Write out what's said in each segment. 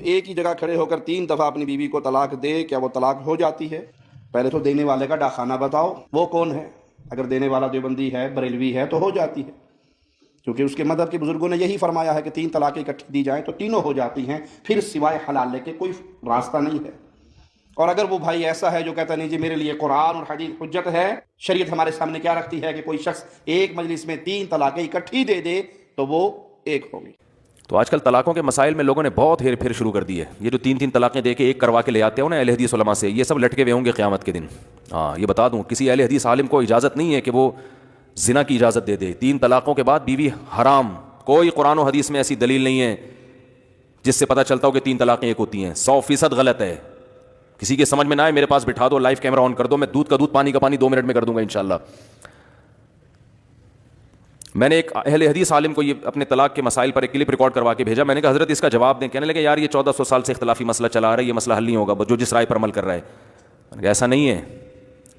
ایک ہی جگہ کھڑے ہو کر 3 دفعہ اپنی بیوی کو طلاق دے، کیا وہ طلاق ہو جاتی ہے؟ پہلے تو دینے والے کا ڈاکخانہ بتاؤ، وہ کون ہے؟ اگر دینے والا دیوبندی ہے، بریلوی ہے تو ہو جاتی ہے، کیونکہ اس کے مذہب کے بزرگوں نے یہی فرمایا ہے کہ 3 طلاقیں اکٹھی دی جائیں تو تینوں ہو جاتی ہیں، پھر سوائے حلالے کے کوئی راستہ نہیں ہے۔ اور اگر وہ بھائی ایسا ہے جو کہتا نہیں جی میرے لیے قرآن اور حدیث حجت ہے، شریعت ہمارے سامنے کیا رکھتی ہے کہ کوئی شخص ایک مجلس میں 3 طلاقیں اکٹھی دے دے تو وہ ایک ہوگی۔ تو آج کل طلاقوں کے مسائل میں لوگوں نے بہت ہیر پھیر شروع کر دی ہے۔ یہ جو 3 طلاقیں دے کے ایک کروا کے لے آتے ہو نا اہل حدیث علماء سے، یہ سب لٹکے ہوئے ہوں گے قیامت کے دن۔ ہاں یہ بتا دوں، کسی اہل حدیث عالم کو اجازت نہیں ہے کہ وہ زنا کی اجازت دے دے۔ 3 طلاقوں کے بعد بیوی حرام، کوئی قرآن و حدیث میں ایسی دلیل نہیں ہے جس سے پتہ چلتا ہو کہ 3 طلاقیں ایک ہوتی ہیں۔ 100% غلط ہے۔ کسی کے سمجھ میں نہ آئے میرے پاس بٹھا دو، لائیو کیمرہ آن کر دو، میں دودھ کا دودھ پانی کا پانی 2 منٹ میں کر دوں گا انشاءاللہ۔ میں نے ایک اہل حدیث عالم کو یہ اپنے طلاق کے مسائل پر ایک کلپ ریکارڈ کروا کے بھیجا، میں نے کہا حضرت اس کا جواب دیں۔ کہنے لگے یار یہ 1400 سال سے اختلافی مسئلہ چلا آ رہا ہے، یہ مسئلہ حل نہیں ہوگا جو جس رائے پر عمل کر رہا ہے۔ میں نے کہا ایسا نہیں ہے،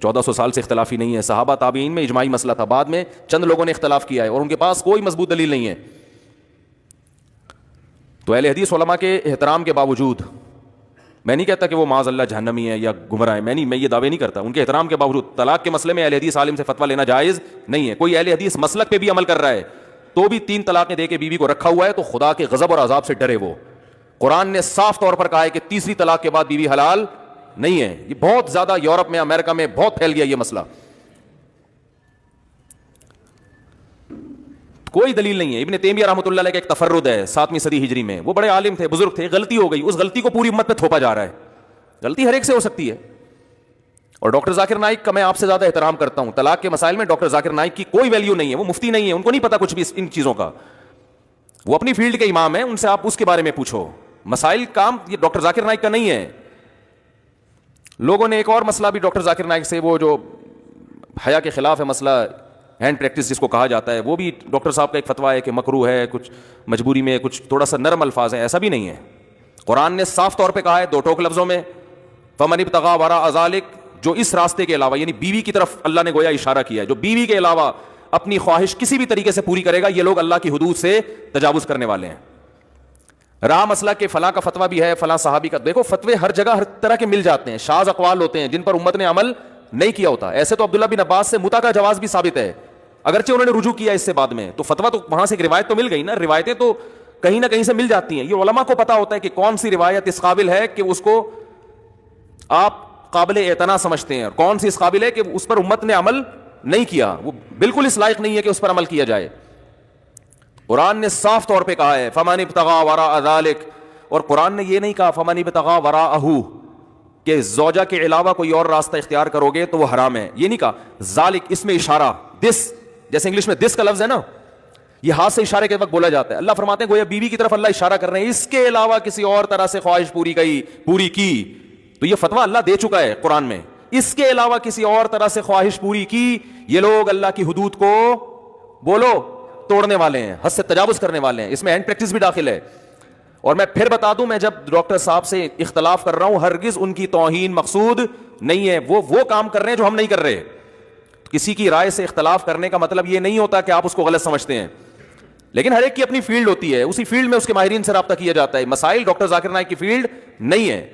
1400 سال سے اختلافی نہیں ہے، صحابہ تابعین میں اجماعی مسئلہ تھا، بعد میں چند لوگوں نے اختلاف کیا ہے اور ان کے پاس کوئی مضبوط دلیل نہیں ہے۔ تو اہل حدیث علماء کے احترام کے باوجود، میں نہیں کہتا کہ وہ معاذ اللہ جہنمی ہے یا گمراہ ہے، میں یہ دعوے نہیں کرتا، ان کے احترام کے باوجود طلاق کے مسئلے میں اہل حدیث عالم سے فتویٰ لینا جائز نہیں ہے۔ کوئی اہل حدیث مسلک پہ بھی عمل کر رہا ہے تو بھی 3 طلاقیں دے کے بیوی کو رکھا ہوا ہے تو خدا کے غضب اور عذاب سے ڈرے وہ۔ قرآن نے صاف طور پر کہا ہے کہ تیسری طلاق کے بعد بیوی حلال نہیں ہے۔ یہ بہت زیادہ یورپ میں، امریکہ میں بہت پھیل گیا یہ مسئلہ، کوئی دلیل نہیں ہے۔ ابن تیمیہ رحمۃ اللہ علیہ کا ایک تفرد ہے 7ویں صدی ہجری میں، وہ بڑے عالم تھے، بزرگ تھے، غلطی ہو گئی، اس غلطی کو پوری امت پہ تھوپا جا رہا ہے۔ غلطی ہر ایک سے ہو سکتی ہے۔ اور ڈاکٹر ذاکر نائک کا میں آپ سے زیادہ احترام کرتا ہوں، طلاق کے مسائل میں ڈاکٹر ذاکر نائک کی کوئی ویلیو نہیں ہے، وہ مفتی نہیں ہے، ان کو نہیں پتا کچھ بھی ان چیزوں کا، وہ اپنی فیلڈ کے امام ہیں، ان سے آپ اس کے بارے میں پوچھو۔ مسائل کام یہ ڈاکٹر ذاکر نائک کا نہیں ہے۔ لوگوں نے ایک اور مسئلہ بھی ڈاکٹر ذاکر نائک سے، وہ جو حیا کے خلاف ہے مسئلہ ہینڈ پریکٹس جس کو کہا جاتا ہے، وہ بھی ڈاکٹر صاحب کا ایک فتویٰ ہے کہ مکروہ ہے، کچھ مجبوری میں کچھ تھوڑا سا نرم الفاظ ہیں، ایسا بھی نہیں ہے۔ قرآن نے صاف طور پہ کہا ہے 2 ٹوک لفظوں میں، فمن ابتغى وراء ذلك، جو اس راستے کے علاوہ، یعنی بیوی کی طرف اللہ نے گویا اشارہ کیا ہے، جو بیوی کے علاوہ اپنی خواہش کسی بھی طریقے سے پوری کرے گا، یہ لوگ اللہ کی حدود سے تجاوز کرنے والے ہیں۔ رہا مسئلہ کہ فلاں کا فتویٰ بھی ہے، فلاں صحابی کا، دیکھو فتوے ہر جگہ ہر طرح کے مل جاتے ہیں، شاذ اقوال ہوتے ہیں جن پر امت نے عمل نہیں کیا ہوتا۔ ایسے تو عبداللہ بن عباس سے متع کا جواز بھی ثابت ہے، اگرچہ انہوں نے رجوع کیا اس سے بعد میں، تو فتویٰ تو وہاں سے ایک روایت تو مل گئی نا، روایتیں تو کہیں نہ کہیں سے مل جاتی ہیں۔ یہ علماء کو پتا ہوتا ہے کہ کون سی روایت اس قابل ہے کہ اس کو آپ قابل اعتنا سمجھتے ہیں، اور کون سی اس قابل ہے کہ اس پر امت نے عمل نہیں کیا، وہ بالکل اس لائق نہیں ہے کہ اس پر عمل کیا جائے۔ قرآن نے صاف طور پہ کہا ہے فمن ابتغى وراء ذلك، اور قرآن نے یہ نہیں کہا فمن ابتغى وراءه کہ زوجہ کے علاوہ کوئی اور راستہ اختیار کرو گے تو وہ حرام ہے، یہ نہیں کہا۔ ذالک اس میں اشارہ، دس، جیسے انگلش میں دس کا لفظ ہے نا، یہ ہاتھ سے اشارے کے وقت بولا جاتا ہے۔ اللہ فرماتے ہیں گویا بیوی کی طرف اللہ اشارہ کر رہے ہیں، اس کے علاوہ کسی اور طرح سے خواہش پوری کی، تو یہ فتویٰ اللہ دے چکا ہے قرآن میں، اس کے علاوہ کسی اور طرح سے خواہش پوری کی، یہ لوگ اللہ کی حدود کو بولو توڑنے والے ہیں، حد سے تجاوز کرنے والے ہیں، اس میں ہینڈ پریکٹس بھی داخل ہے۔ اور میں پھر بتا دوں، میں جب ڈاکٹر صاحب سے اختلاف کر رہا ہوں، ہرگز ان کی توہین مقصود نہیں ہے، وہ کام کر رہے ہیں جو ہم نہیں کر رہے۔ کسی کی رائے سے اختلاف کرنے کا مطلب یہ نہیں ہوتا کہ آپ اس کو غلط سمجھتے ہیں، لیکن ہر ایک کی اپنی فیلڈ ہوتی ہے، اسی فیلڈ میں اس کے ماہرین سے رابطہ کیا جاتا ہے۔ مسائل ڈاکٹر ذاکر نائک کی فیلڈ نہیں ہے۔